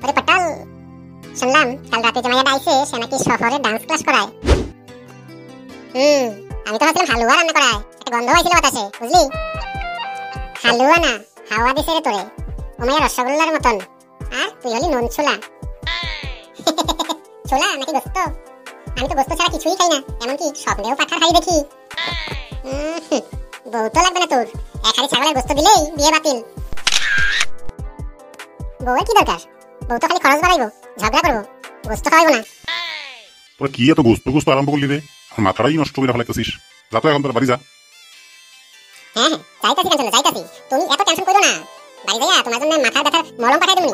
আরে পটল, শুনলাম কাল রাতে যে মাইয়াটা আইছে সে নাকি শহরে ডান্স ক্লাস করায়। আমি তো ভাবছিলাম হালুয়া রান্না করায়, একটা গন্ধ হয়েছিল বাতাসে, বুঝলি? হালুয়া না, হাওয়া দিছে রে তোরে, ও মাইয়া রসগোল্লার মতন, আর তুই হলি নুন ছোলা। ছোলা নাকি গোস্ত? আমি তো গোস্ত ছাড়া কিছুই খাই না, এমনকি স্বপ্নেও পাঠার হাড়ি দেখি। বউ তো লাগবে না তোর, এক হাড়ি ছাগলের গোস্ত দিলেই বিয়ে বাতিল। বউয়ের কি দরকার? বউ তো খালি খরচ বাড়াইবো, ঝগড়া করবো, গোস্ত খাওয়াইবো না। তোরা কি এত গোস্ত গোস্ত আরম্ভ করলি রে? মাথাটাই নষ্ট করে ফেলাইতেছিস। যা তো এখন তোর বাড়ি যা। হ্যাঁ যাইতাছি টেনশন, যাইতাছি, তুমি এত টেনশন করো না। বাড়ি যাইয়া তোমার জন্য মাথার ব্যথার মলম পাঠাই দেবনি।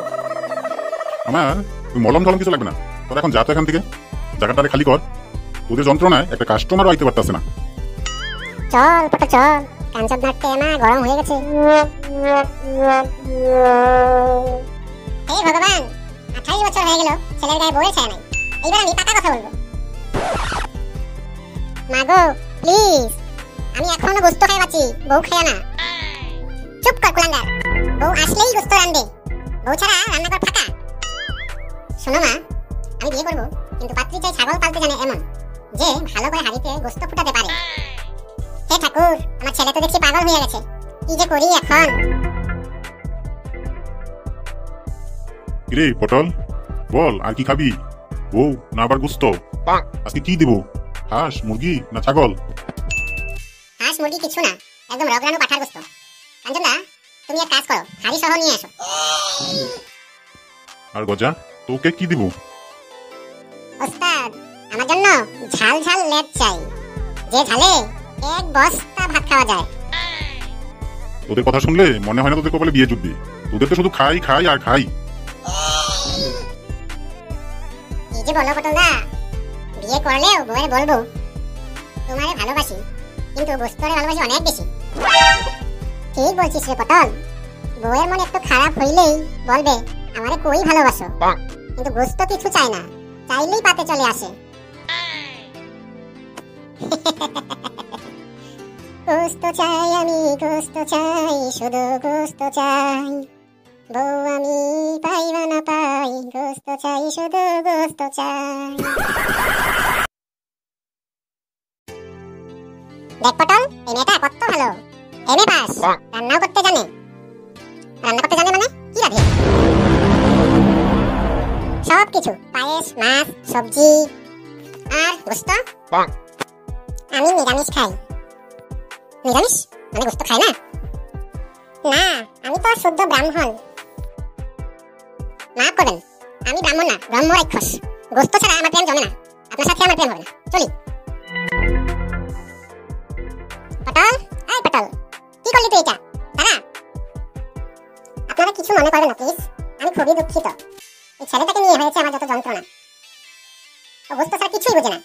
আমার মলম টলম কিছু লাগবে না, তোরা এখন যা তো এখান থেকে, জায়গাটারে খালি কর। তোদের যন্ত্রণায় একটা কাস্টমারও আইতে পারতেছে না। চল পটল চল, কাঞ্চন নাটতে আমার গরম হয়ে গেছে। হে ভগবান, 28 বছর হয়ে গেল ছেলের গায়ে বউয়ের ছায়া নাই, এইবার আমি পাকা কথা বলবো। মাগো প্লিজ, আমি এখনো গোস্ত খাই বাঁচি, বউ খায় না। চুপ কর কুলাঙ্গার, বউ আসলেই গোস্ত রান্ধে, বউ ছাড়া রান্নাঘর ফাঁকা। শোনো মা, আমি বিয়ে করবো, কিন্তু পাত্রী চাই ছাগল পালতে জানে এমন, যে ভালো করে হাড়িতে গোস্ত ফুটাতে পারে। হে ঠাকুর, আমার ছেলে তো দেখছি পাগল হয়ে গেছে, কি যে করি এখন। কিরে পটল, বল আর কি খাবি? বউ না আবার গোস্ত? আজকে কি দিব? হাঁস, মুরগি না ছাগল? হাঁস মুরগি কিছু না, একদম রগরানো পাঠার গোস্ত। কাঞ্চনদা, তুমি এক কাজ করো, হাড়ি সহ নিয়ে আসো। আর গজা, তোকে কি দিব? ওস্তাদ, আমার জন্য ঝাল ঝাল লেপ চাই, যে ঝালে এক বস্তা ভাত খাওয়া যায়। তোদের কথা শুনলে মনে হয় না তোদের কপালে বিয়ে জুটবে। তোদের তো শুধু খাই খাই আর খাই। কি যে বলো পটলদা, বিয়ে করলেও বউয়ের বলবো তোমারে ভালোবাসি, কিন্তু গোস্তরে ভালোবাসি অনেক বেশি। ঠিক বলছিস রে পটল, বউয়ের মন একটু খারাপ হইলেই বলবে আমারে কই ভালোবাসো, কিন্তু গোস্ত কিছু চায় না, চাইলেই পাতে চলে আসে। গোস্ত চাই আমি, গোস্ত চাই, শুধু গোস্ত চাই, বউ আমি পাইবা না পাই, গোস্ত চাই, শুধু গোস্ত চাই। দেখ পটল, এই মেয়েটা কত ভালো, এমএ পাস, রান্নাও করতে জানে। রান্না করতে জানে মানে কি রাধে? সব কিছু, পায়েস, মাছ, সবজি আর গোস্ত। আমি নিরামিষ খাই। নিরামিষ মানে গোস্ত খাই না? না, আমি তো শুদ্ধ ব্রাহ্মণ। মাফ করবেন, আমি ব্রাহ্মণ না, ব্রহ্ম রাক্ষস। গোস্ত ছাড়া আমার প্রেম জমে না, আপনার সাথে আমার প্রেম হবে না। চলি। পটল, এই পটল, কি করলি তুই এটা? দাঁড়া। আপনারা কিছু মনে করবেন না প্লিজ, আমি খুবই দুঃখিত। এই ছেলেটাকে নিয়ে হয়েছে আমার যত যন্ত্রণা। ও গোস্ত ছাড়া কিছুই বোঝে না।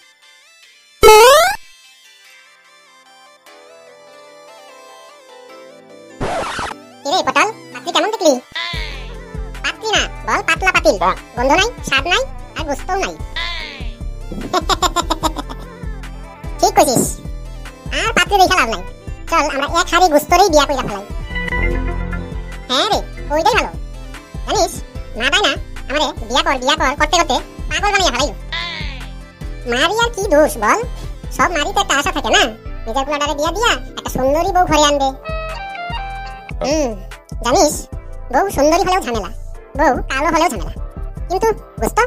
কিরে পটল, পাত্রী কেমন দেখলি? পাত্রী না, বল পাতলা পাতিল, গন্ধ নাই, স্বাদ নাই, আর গোস্তও নাই। ঠিক কইছিস, আর পাত্রী দেখা লাভ নাই, চল আমরা এক হাড়ি গোস্তরেই বিয়া কইরা ফেলাই। হ্যাঁ রে, ওইটাই ভালো। জানিস মা তাই না আমারে বিয়া কর করতে করতে পাগল বানিয়ে ফেলাইল। মারি আর কি দোষ বল, সব মারিতে একটা আশা থাকে না, নিজের পোলাটারে বিয়া দিয়া একটা সুন্দরী বউ ঘরে আনবে। জানিস বউ সুন্দরী হলেও ঝামেলা, বউ কালো হলেও ঝামেলা, কিন্তু গোস্ত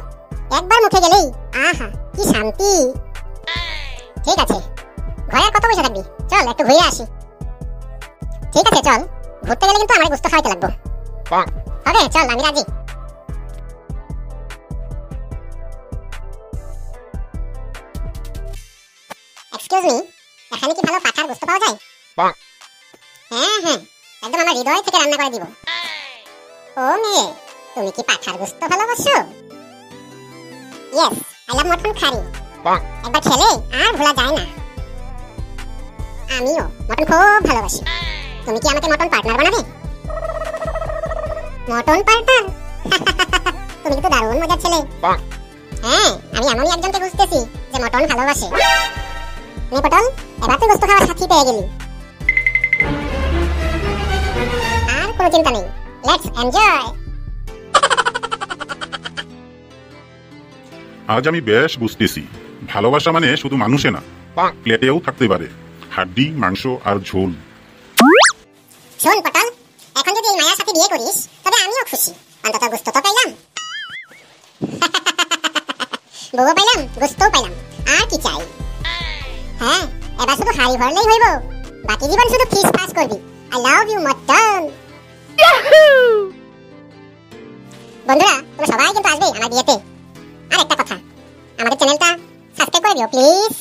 একবার মুখে গেলেই আহা কি শান্তি। ঠিক আছে, ঘরে আর কত বসে থাকবি, চল একটু ঘুরে আসি। ঠিক আছে চল, ঘুরতে গেলে কিন্তু আমার গোস্ত খাওয়াইতে লাগবো। হবে, চল আমি রাজি। এক্সকিউজ মি, এখানে কি ভালো পাঠার গোস্ত পাওয়া যায়? হ্যাঁ হ্যাঁ, একদম আমার হৃদয় থেকে রান্না করে দিব। ও মেয়ে, তুমি কি পাঠার গোস্ত ভালোবাসো? Yes, I love mutton curry. একবার খেলে আর ভোলা যায় না। আমিও মটন খুব ভালোবাসি। তুমি কি আমাকে মটন পার্টনার বানাবে? Mutton partner? তুমি কিন্তু দারুণ মজার ছেলে। হ্যাঁ, আমি এমনই একজনকে খুঁজতেছি যে মটন ভালোবাসে। নে পটল, এবার তুই গোস্ত খাওয়ার সাথী পেয়ে গেলি, আর কোনো চিন্তা নেই। Let's enjoy. আজ আমি বেশ বুঝতেছি ভালোবাসা মানে শুধু মানুষে না, প্লেটেও থাকতে পারে হাড্ডি, মাংস আর ঝোল। শোন পটল, এখন যদি এই মায়ার সাথে বিয়ে করিস তবে আমিও খুশি, অন্তত গোস্ত তো পাইলাম। বউও পাইলাম, গোস্তও পাইলাম, আর কি চাই? হ্যাঁ, এবার শুধু হাড়ি ভরলেই হইব, বাকি জীবন শুধু ফিস ফাস করবি। I love you mutton. বন্ধুরা, তোমরা সবাই কিন্তু আসবে আমার বিয়েতে। আর একটা কথা, আমাদের চ্যানেলটা সাবস্ক্রাইব করে দিও প্লিজ।